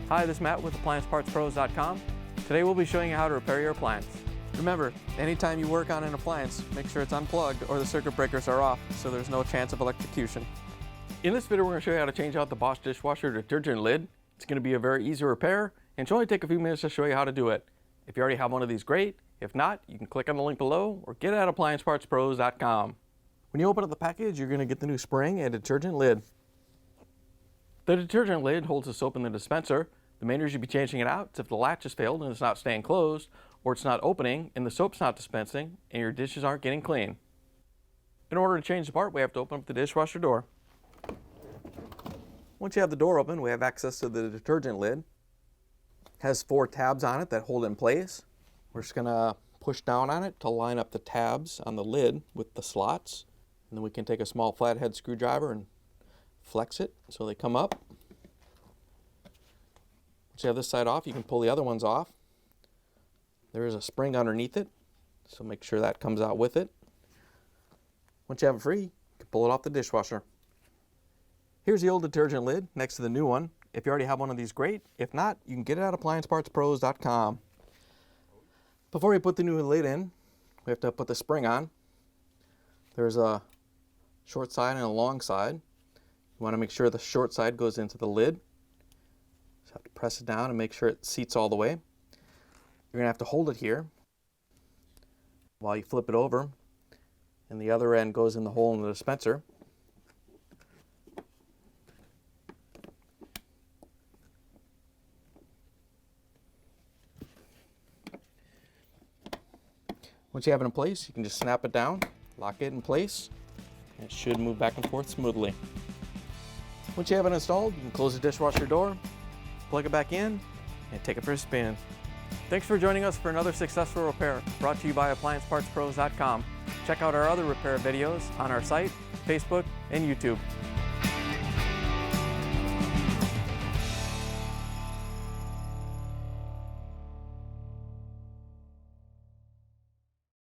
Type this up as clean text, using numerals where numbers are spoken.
Hi, this is Matt with AppliancePartsPros.com. Today we'll be showing you how to repair your appliance. Remember, anytime you work on an appliance, make sure it's unplugged or the circuit breakers are off so there's no chance of electrocution. In this video, we're going to show you how to change out the Bosch Dishwasher Detergent Lid. It's going to be a very easy repair and should only take a few minutes to show you how to do it. If you already have one of these, great. If not, you can click on the link below or get it at AppliancePartsPros.com. When you open up the package, you're going to get the new spring and detergent lid. The detergent lid holds the soap in the dispenser. The main reason you'd be changing it out is if the latch has failed and it's not staying closed, or it's not opening and the soap's not dispensing and your dishes aren't getting clean. In order to change the part, we have to open up the dishwasher door. Once you have the door open, we have access to the detergent lid. It has 4 tabs on it that hold it in place. We're just going to push down on it to line up the tabs on the lid with the slots. And then we can take a small flathead screwdriver and flex it so they come up. Once you have this side off, you can pull the other ones off. There is a spring underneath it, so make sure that comes out with it. Once you have it free, you can pull it off the dishwasher. Here's the old detergent lid next to the new one. If you already have one of these, great. If not, you can get it at AppliancePartsPros.com. Before we put the new lid in, we have to put the spring on. There's a short side and a long side. You want to make sure the short side goes into the lid. Just have to press it down and make sure it seats all the way. You're going to have to hold it here while you flip it over, and the other end goes in the hole in the dispenser. Once you have it in place, you can just snap it down, lock it in place, and it should move back and forth smoothly. Once you have it installed, you can close the dishwasher door, plug it back in, and take it for a spin. Thanks for joining us for another successful repair brought to you by AppliancePartsPros.com. Check out our other repair videos on our site, Facebook, and YouTube.